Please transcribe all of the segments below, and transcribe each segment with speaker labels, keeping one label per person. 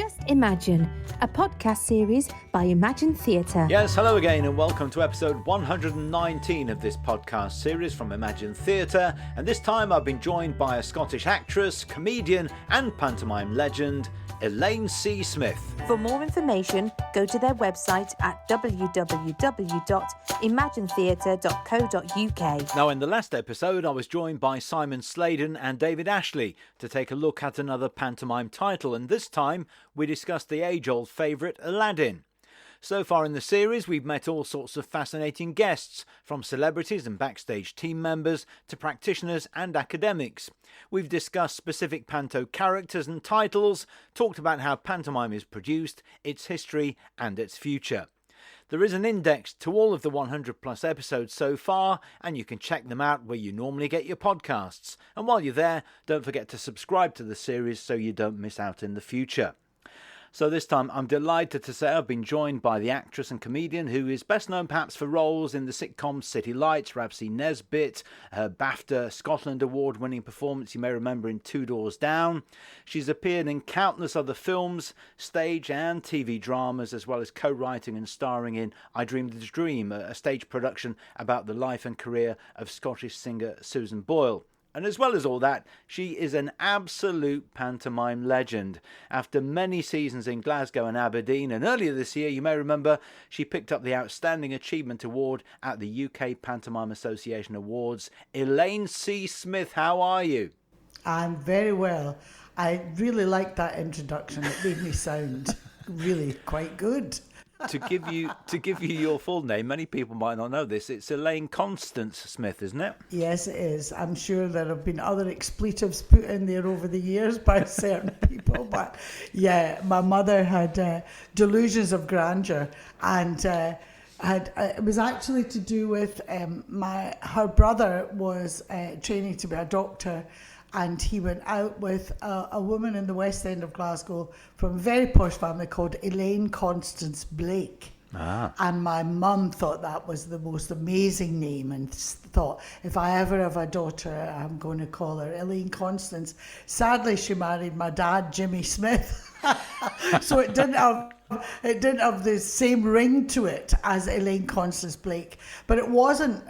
Speaker 1: Just Imagine, a podcast series by Imagine Theatre.
Speaker 2: Yes, hello again and welcome to episode 119 of this podcast series from Imagine Theatre. And this time I've been joined by a Scottish actress, comedian and pantomime legend, Elaine C. Smith.
Speaker 1: For more information, go to their website at www.imaginetheatre.co.uk.
Speaker 2: Now, in the last episode, I was joined by Simon Sladen and David Ashley to take a look at another pantomime title, and this time we discussed the age-old favourite Aladdin. So far in the series, we've met all sorts of fascinating guests, from celebrities and backstage team members to practitioners and academics. We've discussed specific panto characters and titles, talked about how pantomime is produced, its history and its future. There is an index to all of the 100 plus episodes so far, and you can check them out where you normally get your podcasts. And while you're there, don't forget to subscribe to the series so you don't miss out in the future. So this time I'm delighted to say I've been joined by the actress and comedian who is best known perhaps for roles in the sitcom City Lights, Rab C, Nesbitt, her BAFTA Scotland award-winning performance you may remember in Two Doors Down. She's appeared in countless other films, stage and TV dramas, as well as co-writing and starring in I Dreamed the Dream, a stage production about the life and career of Scottish singer Susan Boyle. And as well as all that, she is an absolute pantomime legend. After many seasons in Glasgow and Aberdeen, and earlier this year, you may remember, she picked up the Outstanding Achievement Award at the UK Pantomime Association Awards. Elaine C. Smith, how are you?
Speaker 3: I'm very well. I really liked that introduction. It made me sound really quite good.
Speaker 2: To give you your full name, many people might not know this. It's Elaine Constance Smith, isn't it?
Speaker 3: Yes, it is. I'm sure there have been other expletives put in there over the years by certain people. But yeah, my mother had delusions of grandeur, and it was actually to do with her brother was training to be a doctor. And he went out with a woman in the West End of Glasgow from a very posh family called Elaine Constance Blake. Ah. And my mum thought that was the most amazing name and thought, if I ever have a daughter, I'm going to call her Elaine Constance. Sadly, she married my dad, Jimmy Smith. So it didn't have the same ring to it as Elaine Constance Blake. But it wasn't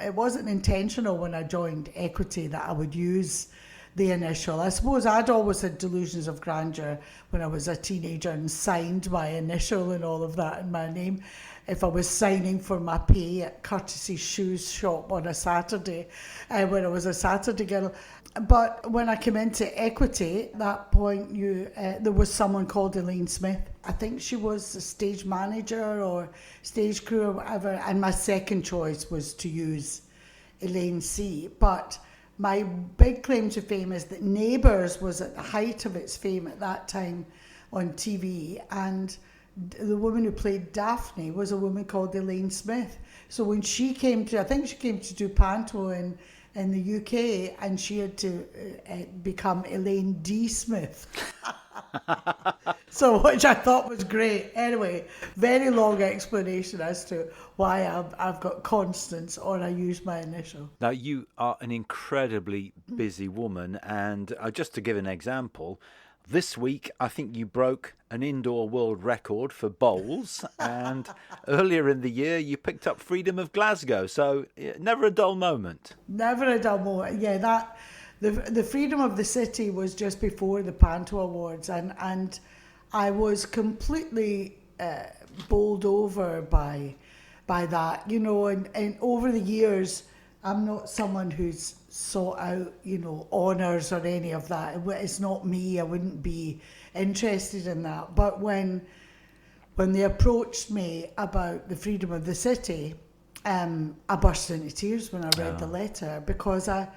Speaker 3: intentional when I joined Equity that I would use the initial. I suppose I'd always had delusions of grandeur when I was a teenager and signed my initial and all of that in my name. If I was signing for my pay at Courtesy Shoes Shop on a Saturday, when I was a Saturday girl. But when I came into Equity, at that point there was someone called Elaine Smith. I think she was a stage manager or stage crew or whatever, and my second choice was to use Elaine C. But my big claim to fame is that Neighbours was at the height of its fame at that time on TV, and the woman who played Daphne was a woman called Elaine Smith. So when she came to, I think she came to do panto in the UK, and she had to become Elaine D. Smith. So, which I thought was great. Anyway, very long explanation as to why I've got Constance, or I use my initial.
Speaker 2: Now, you are an incredibly busy woman, and just to give an example, this week I think you broke an indoor world record for bowls, and earlier in the year you picked up Freedom of Glasgow, so never a dull moment.
Speaker 3: Never a dull moment, yeah. The Freedom of the City was just before the Panto Awards, and I was completely bowled over by that, you know, and over the years, I'm not someone who's sought out, you know, honours or any of that. It's not me. I wouldn't be interested in that. But when they approached me about the Freedom of the City, I burst into tears when I read the letter, because I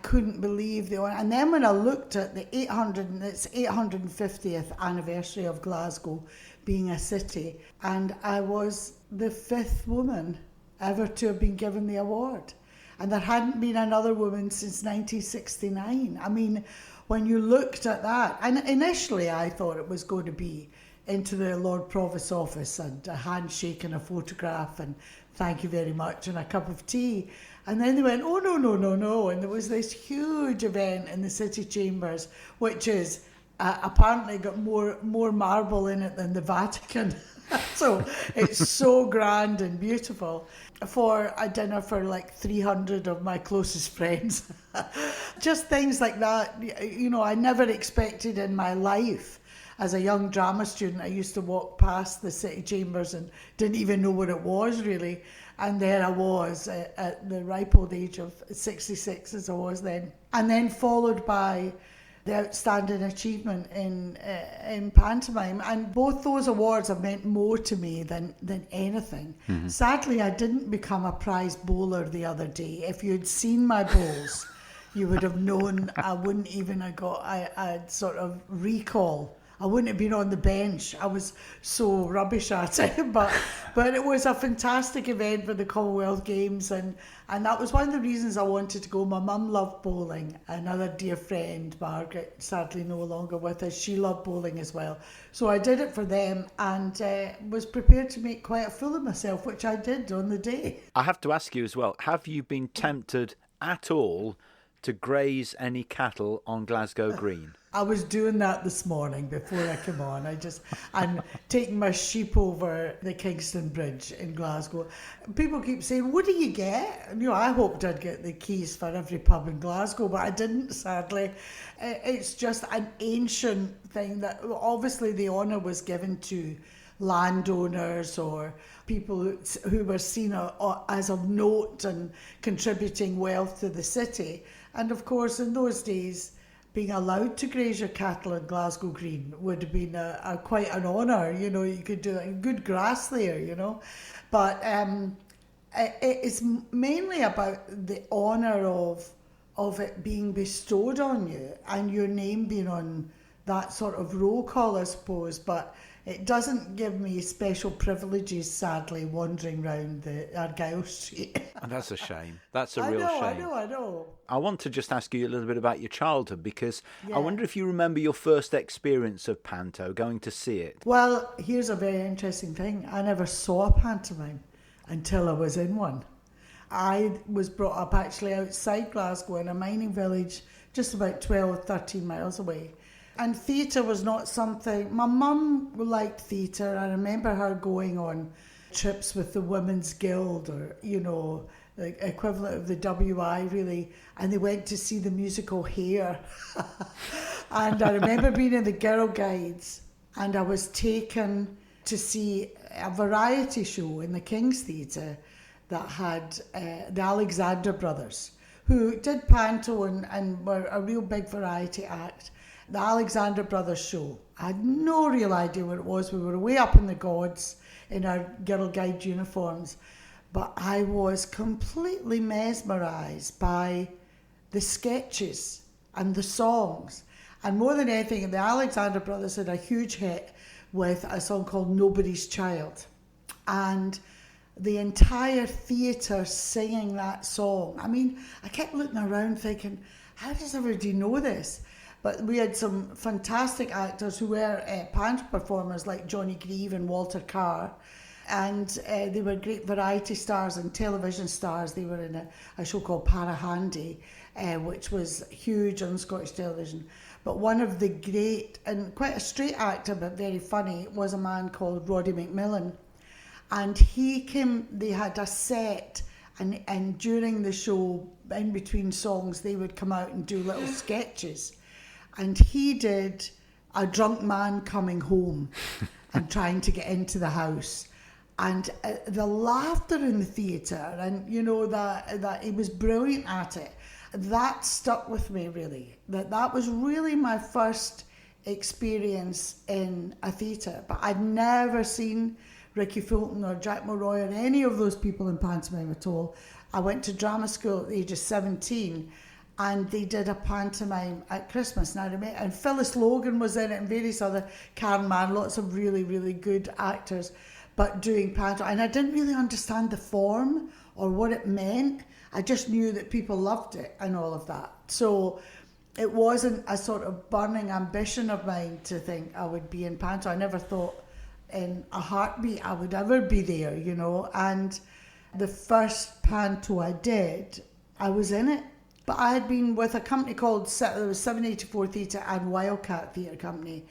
Speaker 3: couldn't believe the honour. And then when I looked at the 850th anniversary of Glasgow being a city, and I was the 5th woman ever to have been given the award. And there hadn't been another woman since 1969. I mean, when you looked at that, and initially I thought it was going to be into the Lord Provost's office and a handshake and a photograph and thank you very much and a cup of tea. And then they went, oh, no. And there was this huge event in the City Chambers, which is apparently got more marble in it than the Vatican. So it's so grand and beautiful, for a dinner for like 300 of my closest friends. Just things like that, you know, I never expected in my life. As a young drama student, I used to walk past the City Chambers and didn't even know what it was really. And there I was at the ripe old age of 66, as I was then. And then followed by the outstanding achievement in pantomime, and both those awards have meant more to me than anything. Mm-hmm. Sadly, I didn't become a prize bowler the other day. If you'd seen my bowls, you would have known I wouldn't even have got a sort of recall. I wouldn't have been on the bench. I was so rubbish at it, but it was a fantastic event for the Commonwealth Games, and that was one of the reasons I wanted to go. My mum loved bowling. Another dear friend, Margaret, sadly no longer with us, she loved bowling as well. So I did it for them, and was prepared to make quite a fool of myself, which I did on the day.
Speaker 2: I have to ask you as well, have you been tempted at all to graze any cattle on Glasgow Green?
Speaker 3: I was doing that this morning before I came on. I'm taking my sheep over the Kingston Bridge in Glasgow. People keep saying, what do you get? You know, I hoped I'd get the keys for every pub in Glasgow, but I didn't, sadly. It's just an ancient thing that obviously the honour was given to landowners or people who were seen as of note and contributing wealth to the city. And of course, in those days, being allowed to graze your cattle in Glasgow Green would have been quite an honour. You know, you could do good grass there, you know. But it's mainly about the honour of it being bestowed on you and your name being on that sort of roll call, I suppose. But it doesn't give me special privileges, sadly, wandering around the Argyle Street.
Speaker 2: And that's a shame. That's a real shame.
Speaker 3: I know.
Speaker 2: I want to just ask you a little bit about your childhood, because I wonder if you remember your first experience of panto, going to see it.
Speaker 3: Well, here's a very interesting thing. I never saw a pantomime until I was in one. I was brought up actually outside Glasgow in a mining village just about 12, 13 miles away. And theatre was not something... My mum liked theatre. I remember her going on trips with the Women's Guild, or, you know, the equivalent of the WI, really. And they went to see the musical Hair. And I remember being in the Girl Guides, and I was taken to see a variety show in the King's Theatre that had the Alexander Brothers, who did panto and were a real big variety act. The Alexander Brothers show. I had no real idea what it was. We were way up in the gods in our Girl Guide uniforms. But I was completely mesmerised by the sketches and the songs. And more than anything, the Alexander Brothers had a huge hit with a song called Nobody's Child. And the entire theatre singing that song. I mean, I kept looking around thinking, how does everybody know this? But we had some fantastic actors who were panto performers like Johnny Grieve and Walter Carr. And they were great variety stars and television stars. They were in a show called Parahandy, which was huge on Scottish television. But one of the great, and quite a straight actor but very funny, was a man called Roddy McMillan. And he came, they had a set, and during the show, in between songs, they would come out and do little sketches. And he did a drunk man coming home and trying to get into the house. And the laughter in the theatre, and you know that he was brilliant at it, that stuck with me really. That was really my first experience in a theatre. But I'd never seen Ricky Fulton or Jack Mulroy or any of those people in pantomime at all. I went to drama school at the age of 17, and they did a pantomime at Christmas. And I remember, and Phyllis Logan was in it, and various other, Karen Mann, lots of really, really good actors, but doing panto. And I didn't really understand the form or what it meant. I just knew that people loved it and all of that. So it wasn't a sort of burning ambition of mine to think I would be in panto. I never thought in a heartbeat I would ever be there, you know. And the first panto I did, I was in it. But I had been with a company called 784 Theatre and Wildcat Theatre Company.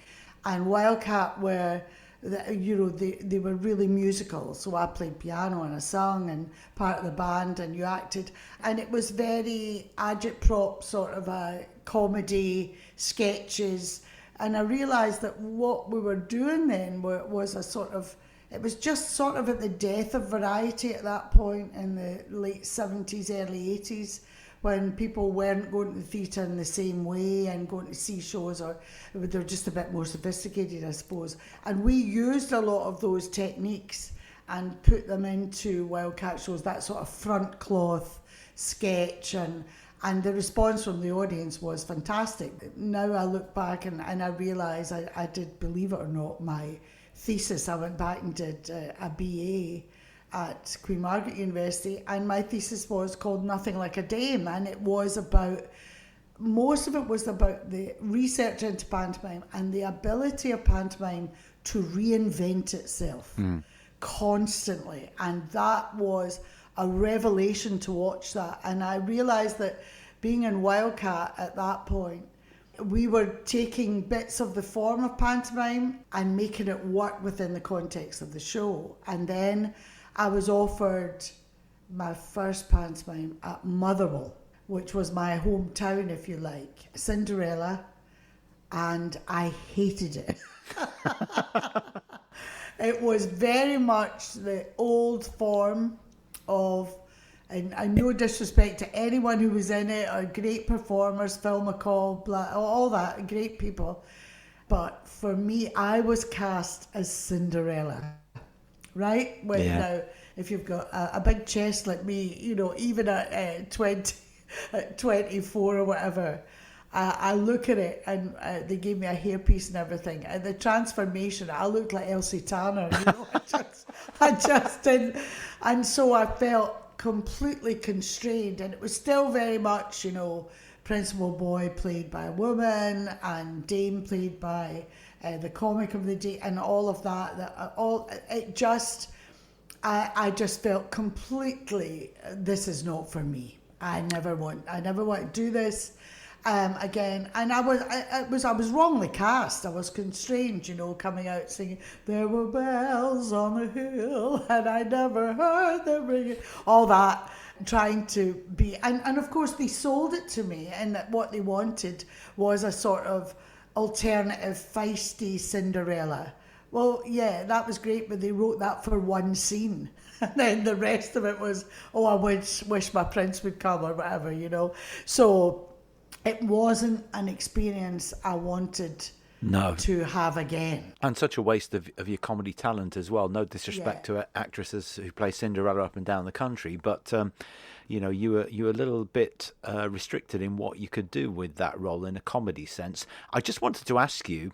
Speaker 3: And Wildcat were, they were really musical. So I played piano and I sung and part of the band, and you acted. And it was very agitprop, sort of a comedy, sketches. And I realised that what we were doing then was a sort of, it was just sort of at the death of variety at that point in the late 70s, early 80s, when people weren't going to the theatre in the same way and going to see shows, or they're just a bit more sophisticated, I suppose. And we used a lot of those techniques and put them into Wildcat shows, that sort of front cloth sketch, and the response from the audience was fantastic. Now I look back and I realise I did, believe it or not, my thesis. I went back and did a BA at Queen Margaret University, and my thesis was called Nothing Like a Dame, and it was about, most of it was about the research into pantomime and the ability of pantomime to reinvent itself constantly. And that was a revelation to watch that. And I realised that being in Wildcat at that point, we were taking bits of the form of pantomime and making it work within the context of the show. And then I was offered my first pantomime at Motherwell, which was my hometown, if you like, Cinderella, and I hated it. It was very much the old form of, and no disrespect to anyone who was in it, or great performers, Phil McCall, all that, great people. But for me, I was cast as Cinderella. Right? Now, if you've got a big chest like me, even at 24 or whatever, I look at it, and they gave me a hairpiece and everything. And the transformation, I looked like Elsie Tanner, I just didn't. And so I felt completely constrained, and it was still very much, principal boy played by a woman and dame played by the comic of the day, and all of that. I just felt completely, this is not for me. I never want to do this again. And I was wrongly cast. I was constrained, coming out singing, there were bells on the hill and I never heard them ringing, all that, trying to be, and of course they sold it to me, and that what they wanted was a sort of alternative, feisty Cinderella. Well, yeah, that was great, but they wrote that for one scene. And then the rest of it was, I wish my prince would come, or whatever, So it wasn't an experience I wanted to have again.
Speaker 2: And such a waste of your comedy talent as well. No disrespect to actresses who play Cinderella up and down the country, but you were a little bit restricted in what you could do with that role in a comedy sense. I just wanted to ask you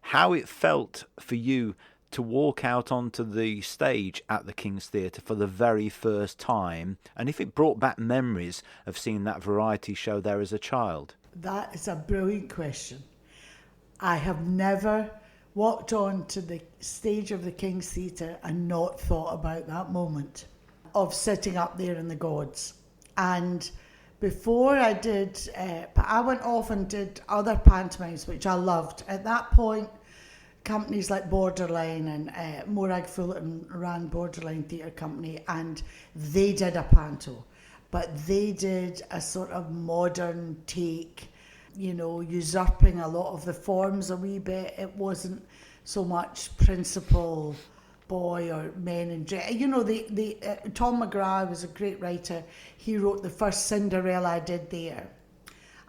Speaker 2: how it felt for you to walk out onto the stage at the King's Theatre for the very first time, and if it brought back memories of seeing that variety show there as a child.
Speaker 3: That is a brilliant question. I have never walked on to the stage of the King's Theatre and not thought about that moment of sitting up there in the gods. And before I did, but I went off and did other pantomimes, which I loved. At that point, companies like Borderline and Morag Fullerton ran Borderline Theatre Company, and they did a panto, but they did a sort of modern take, usurping a lot of the forms a wee bit. It wasn't so much principal boy or men in dress. Tom McGrath was a great writer. He wrote the first Cinderella I did there.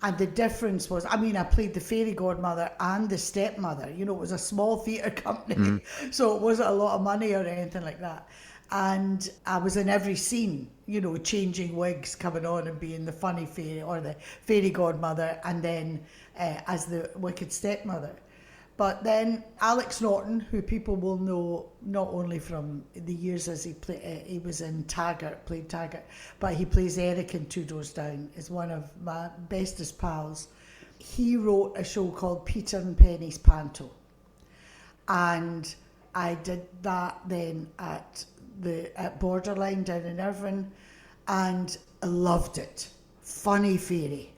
Speaker 3: And the difference was, I played the fairy godmother and the stepmother. It was a small theatre company, so it wasn't a lot of money or anything like that. And I was in every scene, changing wigs, coming on and being the funny fairy or the fairy godmother, and then as the wicked stepmother. But then Alex Norton, who people will know not only from the years as he was in Taggart, played Taggart, but he plays Eric in Two Doors Down, is one of my bestest pals. He wrote a show called Peter and Penny's Panto. And I did that then at Borderline down in Irvine, and I loved it. funny fairy.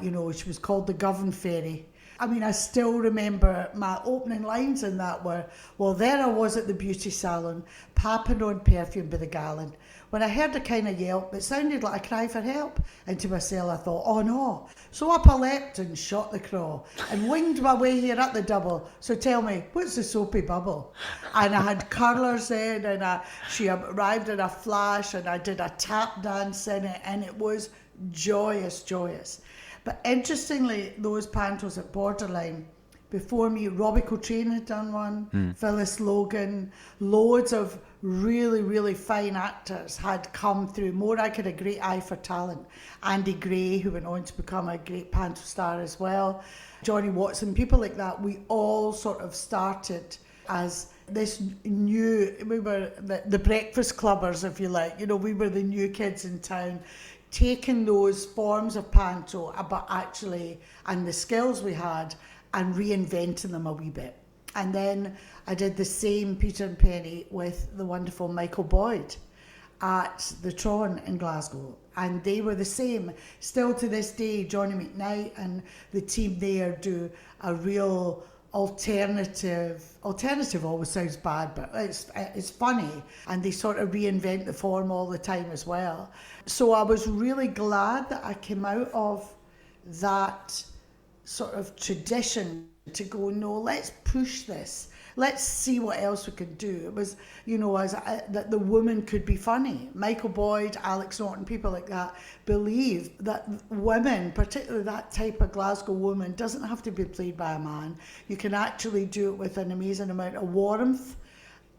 Speaker 3: She was called the Govern Fairy. I mean, I still remember my opening lines in that were, well, there I was at the beauty salon, papping on perfume by the gallon. When I heard a kind of yelp, it sounded like a cry for help. And to myself, I thought, oh no. So up I leapt and shot the craw and winged my way here at the double. So tell me, what's the soapy bubble? And I had curlers in, and she arrived in a flash, and I did a tap dance in it, and it was joyous, joyous. But interestingly, those pantos at Borderline, before me, Robbie Coltrane had done one, Phyllis Logan, loads of really, really fine actors had come through. Morag had a great eye for talent. Andy Gray, who went on to become a great panto star as well. Johnny Watson, people like that. We all sort of started as this new, we were the breakfast clubbers, if you like. We were the new kids in town, taking those forms of panto, but actually, and the skills we had, and reinventing them a wee bit. And then I did the same Peter and Penny with the wonderful Michael Boyd at the Tron in Glasgow. And they were the same. Still to this day, Johnny McKnight and the team there do a real alternative always sounds bad, but it's funny, and they sort of reinvent the form all the time as well. So I was really glad that I came out of that sort of tradition to go, no, let's push this. Let's see what else we can do. It was, that the woman could be funny. Michael Boyd, Alex Norton, people like that believed that women, particularly that type of Glasgow woman, doesn't have to be played by a man. You can actually do it with an amazing amount of warmth.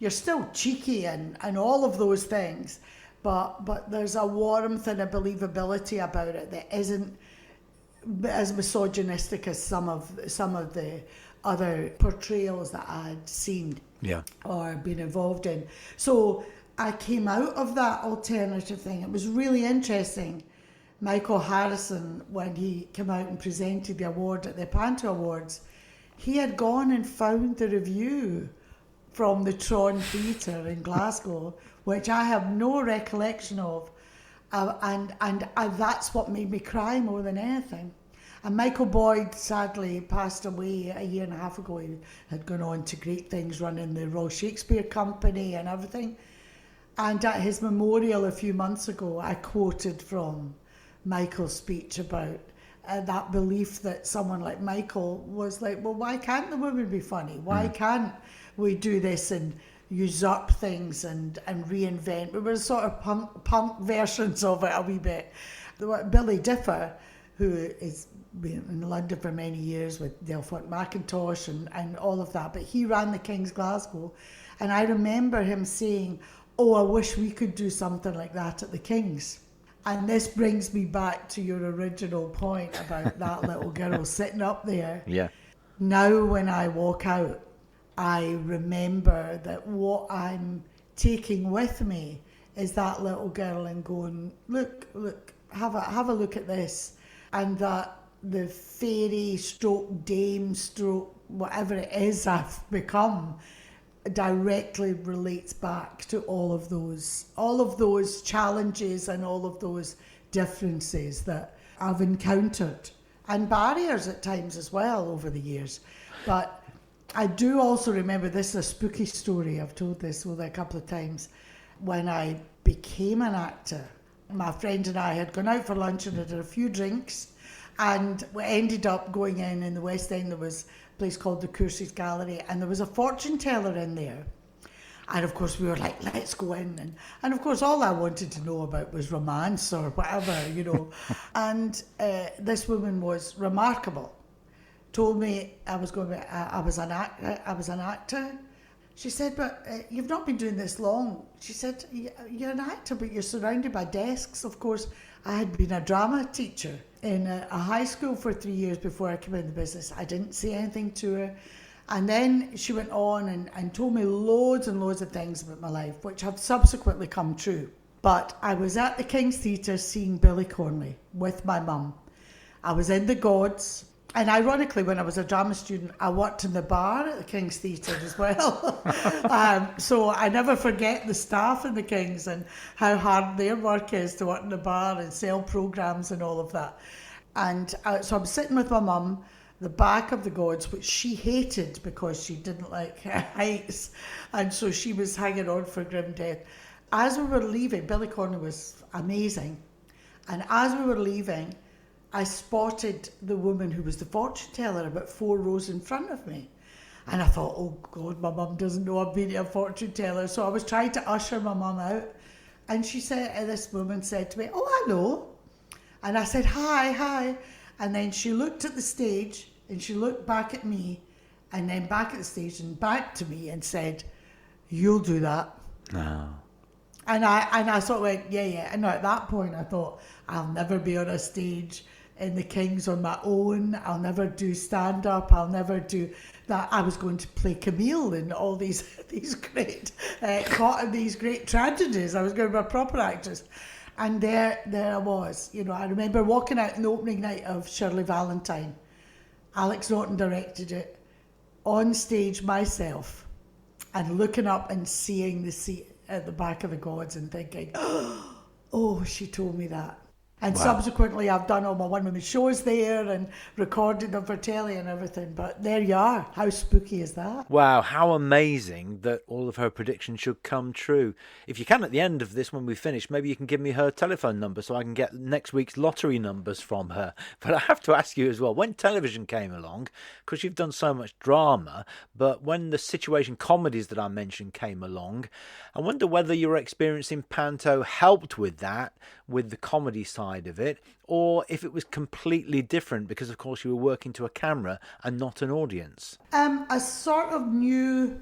Speaker 3: You're still cheeky and all of those things, but there's a warmth and a believability about it that isn't as misogynistic as some of the other portrayals that I'd seen or been involved in. So I came out of that alternative thing. It was really interesting. Michael Harrison, when he came out and presented the award at the Panto Awards, he had gone and found the review from the Tron Theatre in Glasgow, which I have no recollection of. And that's what made me cry more than anything. And Michael Boyd sadly passed away a year and a half ago. He had gone on to great things, running the Royal Shakespeare Company and everything. And at his memorial a few months ago, I quoted from Michael's speech about that belief that someone like Michael was like, well, why can't the women be funny? Why can't we do this and usurp things and reinvent? We were sort of punk versions of it a wee bit. Billy Differ, who has been in London for many years with Delphont Mackintosh and all of that, but he ran the King's Glasgow, and I remember him saying, oh, I wish we could do something like that at the King's. And this brings me back to your original point about that little girl sitting up there.
Speaker 2: Yeah.
Speaker 3: Now when I walk out, I remember that what I'm taking with me is that little girl and going, look, have a look at this. And that the fairy stroke dame stroke whatever it is I've become directly relates back to all of those challenges and all of those differences that I've encountered, and barriers at times as well over the years. But I do also remember, this is a spooky story, I've told this a couple of times, when I became an actor. My friend and I had gone out for lunch and had a few drinks, and we ended up going in the West End. There was a place called the Courses Gallery, and there was a fortune teller in there. And of course we were like, let's go in. And of course all I wanted to know about was romance or whatever, And this woman was remarkable. Told me I was an actor. She said, but you've not been doing this long. She said, you're an actor, but you're surrounded by desks. Of course, I had been a drama teacher in a high school for 3 years before I came in the business. I didn't say anything to her. And then she went on and told me loads and loads of things about my life, which have subsequently come true. But I was at the King's Theatre seeing Billy Cornley with my mum. I was in The Gods. And ironically, when I was a drama student, I worked in the bar at the King's Theatre as well. So I never forget the staff in the King's and how hard their work is to work in the bar and sell programmes and all of that. And so I'm sitting with my mum, the back of the gods, which she hated because she didn't like heights. And so she was hanging on for grim death. As we were leaving, Billy Connolly was amazing. And as we were leaving, I spotted the woman who was the fortune teller about 4 rows in front of me. And I thought, oh God, my mum doesn't know I've been to a fortune teller. So I was trying to usher my mum out. And she said, this woman said to me, oh, hello. And I said, hi. And then she looked at the stage and she looked back at me and then back at the stage and back to me and said, you'll do that.
Speaker 2: No.
Speaker 3: And I sort of went, yeah. And at that point I thought, I'll never be on a stage in the King's on my own. I'll never do stand-up. I'll never do that. I was going to play Camille in all these great these great tragedies. I was going to be a proper actress. And there I was. You know, I remember walking out in the opening night of Shirley Valentine. Alex Norton directed it, on stage myself, and looking up and seeing the seat at the back of the gods and thinking, oh, she told me that. And
Speaker 2: wow.
Speaker 3: Subsequently, I've done all my one-woman shows there and recorded them for telly and everything. But there you are. How spooky is that?
Speaker 2: Wow, how amazing that all of her predictions should come true. If you can, at the end of this, when we finish, maybe you can give me her telephone number so I can get next week's lottery numbers from her. But I have to ask you as well, when television came along, because you've done so much drama, but when the situation comedies that I mentioned came along, I wonder whether your experience in panto helped with that, with the comedy side of it, or if it was completely different because, of course, you were working to a camera and not an audience.
Speaker 3: I sort of knew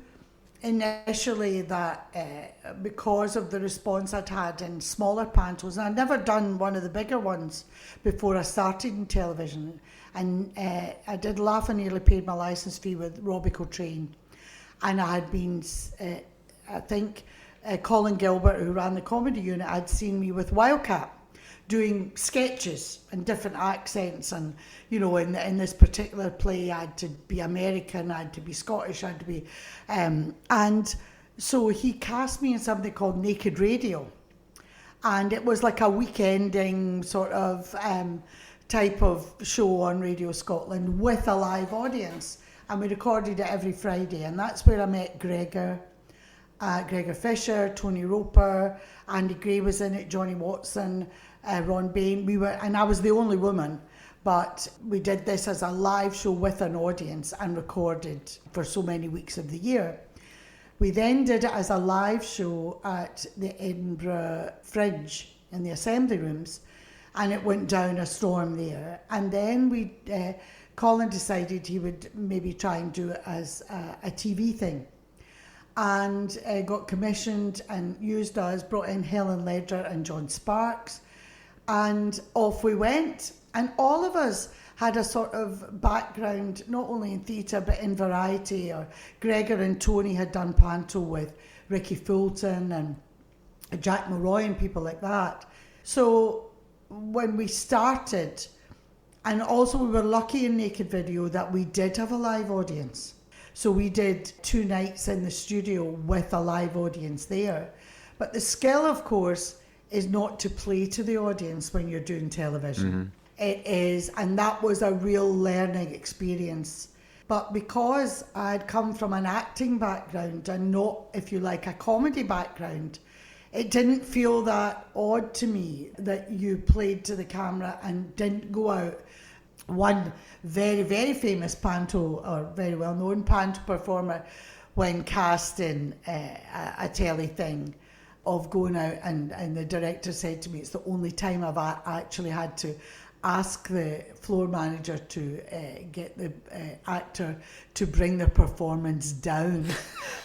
Speaker 3: initially that because of the response I'd had in smaller pantos, and I'd never done one of the bigger ones before I started in television, and I did Laugh and Nearly Paid My Licence Fee with Robbie Coltrane, and I had been, I think, Colin Gilbert, who ran the comedy unit, had seen me with Wildcat doing sketches and different accents, and you know, in this particular play I had to be American, I had to be Scottish, I had to be and so he cast me in something called Naked Radio, and it was like a weekending sort of type of show on Radio Scotland with a live audience, and we recorded it every Friday, and that's where I met Gregor Fisher, Tony Roper, Andy Gray was in it, Johnny Watson, Ron Bain. And I was the only woman, but we did this as a live show with an audience and recorded for so many weeks of the year. We then did it as a live show at the Edinburgh Fringe in the Assembly Rooms, and it went down a storm there. And then Colin decided he would maybe try and do it as a TV thing, and got commissioned and used us, brought in Helen Ledger and John Sparks, and off we went. And all of us had a sort of background, not only in theatre but in variety. Or Gregor and Tony had done panto with Ricky Fulton and Jack Mulroy and people like that. So when we started, and also we were lucky in Naked Video that we did have a live audience. So we did 2 nights in the studio with a live audience there. But the skill, of course, is not to play to the audience when you're doing television. Mm-hmm. It is, and that was a real learning experience. But because I'd come from an acting background and not, if you like, a comedy background, it didn't feel that odd to me that you played to the camera and didn't go out. One very, very famous panto, or very well-known panto performer, when cast in a telly thing, of going out, and the director said to me, it's the only time I've actually had to ask the floor manager to get the actor to bring the performance down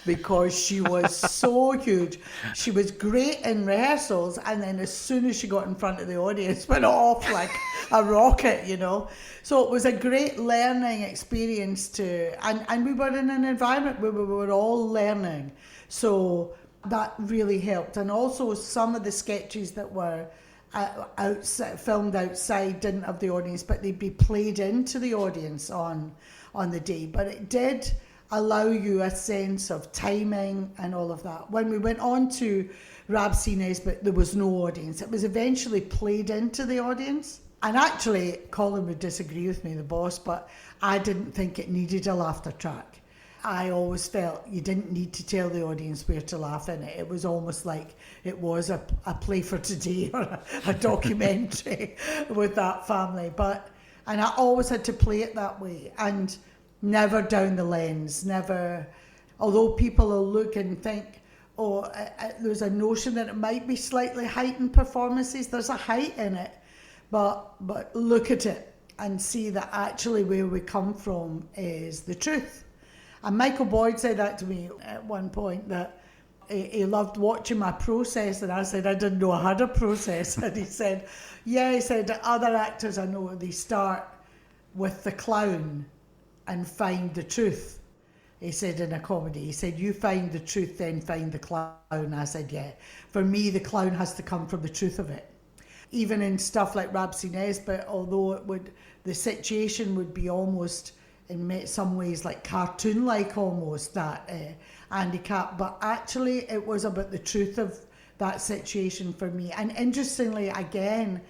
Speaker 3: because she was so huge. She was great in rehearsals, and then as soon as she got in front of the audience, went off like a rocket, you know. So it was a great learning experience and we were in an environment where we were all learning. So that really helped. And also some of the sketches that were filmed outside, didn't have the audience, but they'd be played into the audience on the day. But it did allow you a sense of timing and all of that. When we went on to Rab C, Nesbitt, there was no audience. It was eventually played into the audience. And actually, Colin would disagree with me, the boss, but I didn't think it needed a laughter track. I always felt you didn't need to tell the audience where to laugh in it. It was almost like it was a play for today or a documentary with that family. And I always had to play it that way and never down the lens, never. Although people will look and think, there's a notion that it might be slightly heightened performances. There's a height in it. But look at it and see that actually where we come from is the truth. And Michael Boyd said that to me at one point, that he loved watching my process, and I said I didn't know I had a process. And he said, other actors I know, they start with the clown and find the truth. He said in a comedy, he said, you find the truth, then find the clown. I said, yeah. For me, the clown has to come from the truth of it. Even in stuff like Rab C, Nesbitt, although the situation would be almost, in some ways, like cartoon-like almost, that handicap. But actually, it was about the truth of that situation for me. And interestingly, again,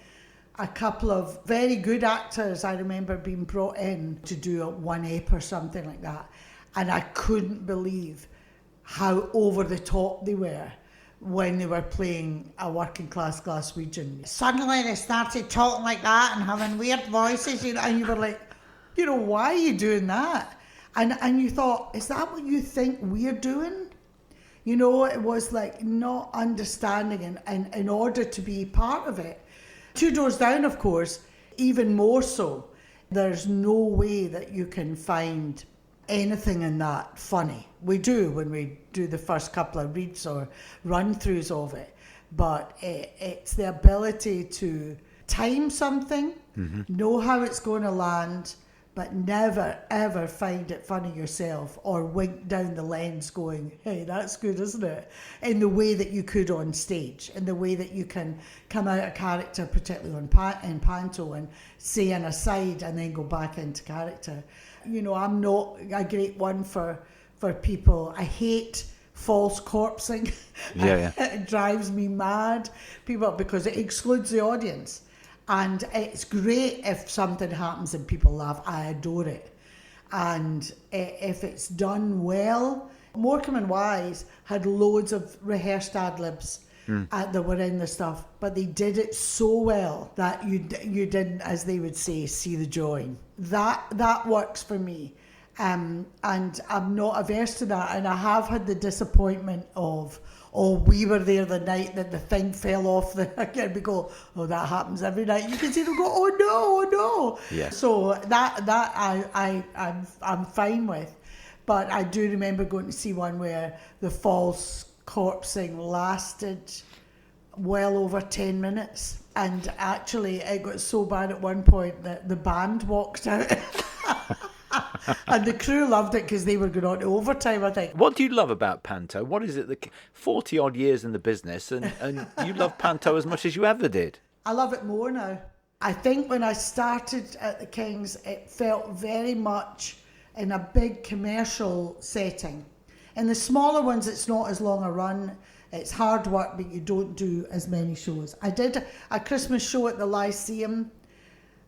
Speaker 3: a couple of very good actors, I remember being brought in to do a one ep or something like that. And I couldn't believe how over the top they were when they were playing a working class Glaswegian. Suddenly they started talking like that and having weird voices, and you were like, why are you doing that? And you thought, is that what you think we're doing? It was like not understanding, and in order to be part of it. Two Doors Down, of course, even more so. There's no way that you can find anything in that funny. We do when we do the first couple of reads or run-throughs of it, but it's the ability to time something, know how it's going to land, but never ever find it funny yourself or wink down the lens going, hey, that's good, isn't it? In the way that you could on stage, in the way that you can come out of character, particularly in panto, and say an aside and then go back into character. I'm not a great one for people. I hate false corpsing.
Speaker 2: Yeah.
Speaker 3: It drives me mad, because it excludes the audience. And it's great if something happens and people laugh. I adore it. And if it's done well, Morecambe and Wise had loads of rehearsed ad-libs that were in the stuff, but they did it so well that you didn't, as they would say, see the join. That works for me. And I'm not averse to that. And I have had the disappointment of, we were there the night that the thing fell off again. We go, that happens every night. You can see them go, oh no. Yeah. So that I'm fine with. But I do remember going to see one where the false corpsing lasted well over 10 minutes. And actually it got so bad at one point that the band walked out. And the crew loved it because they were going on to overtime, I think.
Speaker 2: What do you love about panto? What is it? 40 odd years in the business, and you love panto as much as you ever did.
Speaker 3: I love it more now. I think when I started at the King's, it felt very much in a big commercial setting. In the smaller ones, it's not as long a run. It's hard work, but you don't do as many shows. I did a Christmas show at the Lyceum,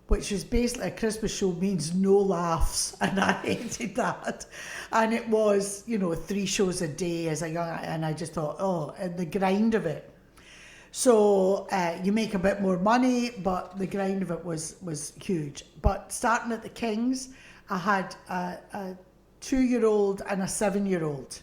Speaker 3: which was basically, a Christmas show means no laughs, and I hated that. And it was, 3 shows a day as a young, and I just thought, and the grind of it. So you make a bit more money, but the grind of it was huge. But starting at the King's, I had a 2-year-old and a 7-year-old.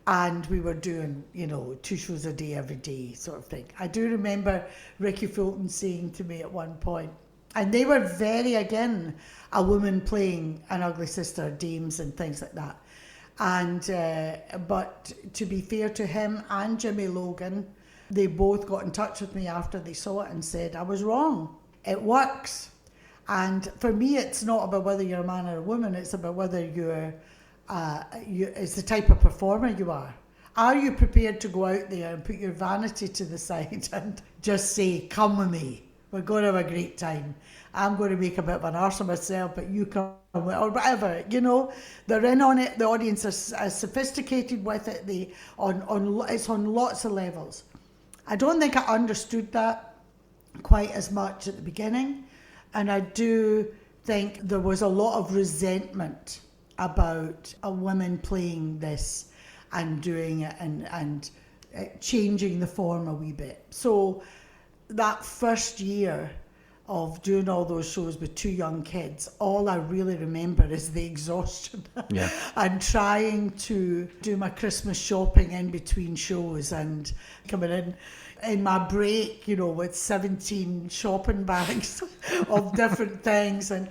Speaker 3: And we were doing, 2 shows a day every day sort of thing. I do remember Ricky Fulton saying to me at one point, and they were very, again, a woman playing an ugly sister, dames and things like that. And but to be fair to him and Jimmy Logan, they both got in touch with me after they saw it and said, I was wrong. It works. And for me, it's not about whether you're a man or a woman. It's about whether it's the type of performer you are. Are you prepared to go out there and put your vanity to the side and just say, come with me. We're going to have a great time. I'm going to make a bit of an arse of myself, but you come, or whatever, you know. They're in on it. The audience are sophisticated with it. It's on lots of levels. I don't think I understood that quite as much at the beginning. And I do think there was a lot of resentment about a woman playing this and doing it and changing the form a wee bit. So that first year of doing all those shows with 2 young kids, all I really remember is the exhaustion and trying to do my Christmas shopping in between shows and coming in my break, you know, with 17 shopping bags of different things. And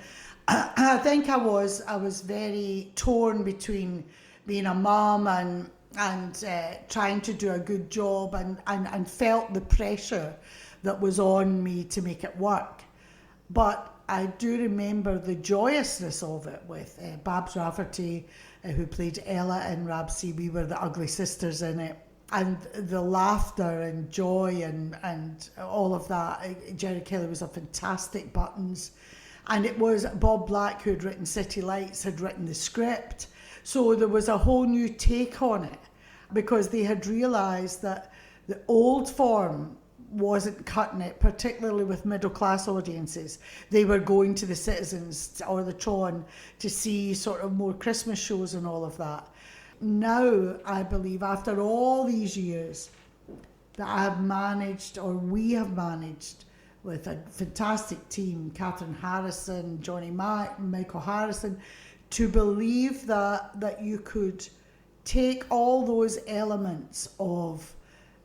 Speaker 3: I think I was very torn between being a mum and trying to do a good job and felt the pressure that was on me to make it work. But I do remember the joyousness of it with Babs Rafferty, who played Ella in Rab C. We were the ugly sisters in it. And the laughter and joy and all of that. Jerry Kelly was a fantastic Buttons. And it was Bob Black, who had written City Lights, had written the script. So there was a whole new take on it because they had realised that the old form wasn't cutting it, particularly with middle class audiences. They were going to the Citizens or the Tron to see sort of more Christmas shows and all of that. Now, I believe, after all these years, that I have managed, or we have managed, with a fantastic team, Catherine Harrison, Johnny Mack, Michael Harrison, to believe that you could take all those elements of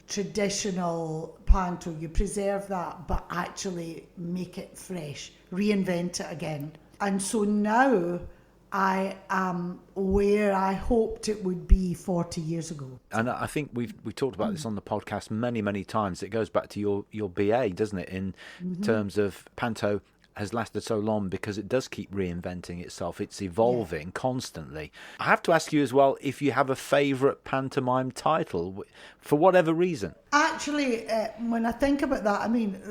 Speaker 3: traditional panto, you preserve that, but actually make it fresh, reinvent it again. And so now I am where I hoped it would be 40 years ago.
Speaker 2: And I think we talked about this on the podcast many times. It goes back to your BA, doesn't it, in terms of panto has lasted so long because it does keep reinventing itself. It's evolving constantly. I have to ask you as well if you have a favourite pantomime title, for whatever reason.
Speaker 3: Actually, when I think about that, I mean,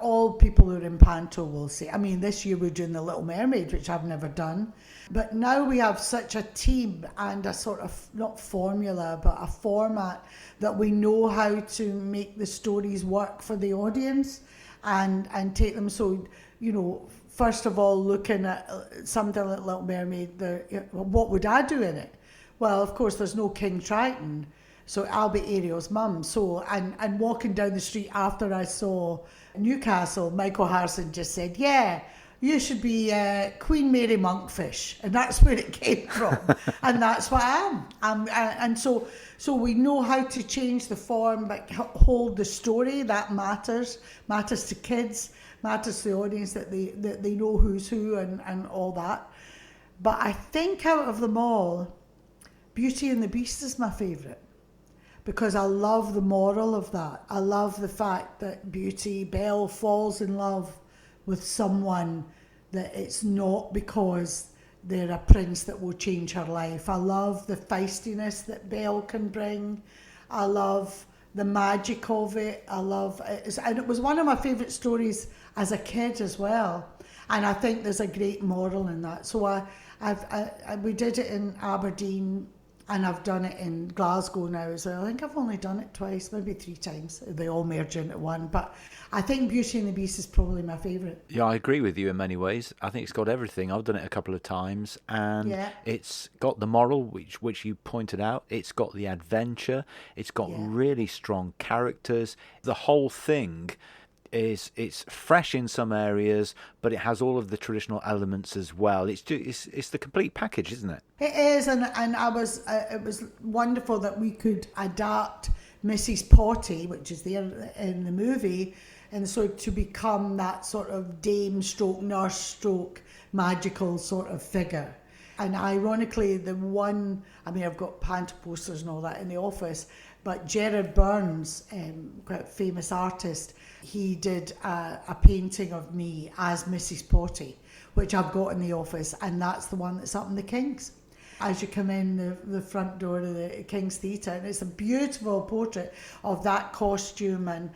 Speaker 3: all people who are in panto will say, I mean, this year we're doing The Little Mermaid, which I've never done. But now we have such a team and a sort of, not formula, but a format that we know how to make the stories work for the audience and take them. So, you know, first of all, looking at something like Little Mermaid, what would I do in it? Well, of course, there's no King Triton, so I'll be Ariel's mum. So, and walking down the street after I saw Newcastle, Michael Harrison just said, yeah, you should be Queen Mary Monkfish. And that's where it came from. And that's what I am. And so we know how to change the form, but hold the story. That matters to kids, matters to the audience, that they know who's who and all that. But I think out of them all, Beauty and the Beast is my favourite. Because I love the moral of that. I love the fact that Belle falls in love with someone that it's not because they're a prince that will change her life. I love the feistiness that Belle can bring. I love the magic of it. And it was one of my favourite stories as a kid as well. And I think there's a great moral in that. So we did it in Aberdeen. And I've done it in Glasgow now as well. I think I've only done it twice, maybe 3 times. They all merge into one. But I think Beauty and the Beast is probably my favourite.
Speaker 2: Yeah, I agree with you in many ways. I think it's got everything. I've done it a couple of times. And it's got the moral, which you pointed out. It's got the adventure. It's got really strong characters. The whole thing it's fresh in some areas, but it has all of the traditional elements as well. It's the complete package, isn't it?
Speaker 3: It is, and it was wonderful that we could adapt Mrs. Potty, which is there in the movie, and so to become that sort of dame stroke nurse stroke magical sort of figure. And ironically, I've got panto posters and all that in the office, but Gerard Burns, quite a famous artist, he did a painting of me as Mrs. Potty, which I've got in the office, and that's the one that's up in the Kings. as you come in the front door of the King's Theatre, and it's a beautiful portrait of that costume and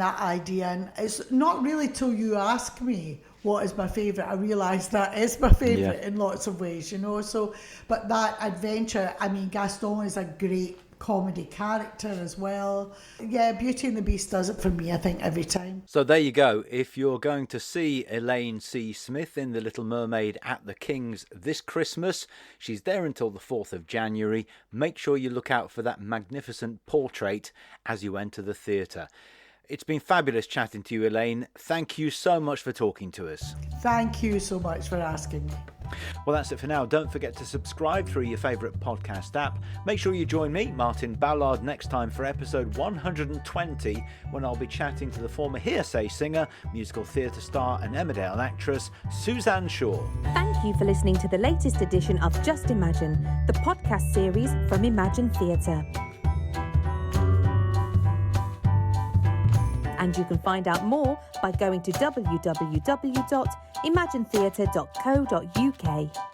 Speaker 3: that idea. And it's not really till you ask me what is my favourite, I realise that is my favourite in lots of ways, you know. So, but that adventure, I mean, Gaston is a great comedy character as well. Yeah, Beauty and the Beast does it for me, I think, every time.
Speaker 2: So there you go. If you're going to see Elaine C. Smith in The Little Mermaid at the King's this Christmas, she's there until the 4th of January. Make sure you look out for that magnificent portrait as you enter the theatre. It's been fabulous chatting to you, Elaine. Thank you so much for talking to us.
Speaker 3: Thank you so much for asking me.
Speaker 2: Well, that's it for now. Don't forget to subscribe through your favourite podcast app. Make sure you join me, Martin Ballard, next time for episode 120, when I'll be chatting to the former Hearsay singer, musical theatre star and Emmerdale actress, Suzanne Shaw.
Speaker 1: Thank you for listening to the latest edition of Just Imagine, the podcast series from Imagine Theatre. And you can find out more by going to www.imaginetheatre.co.uk.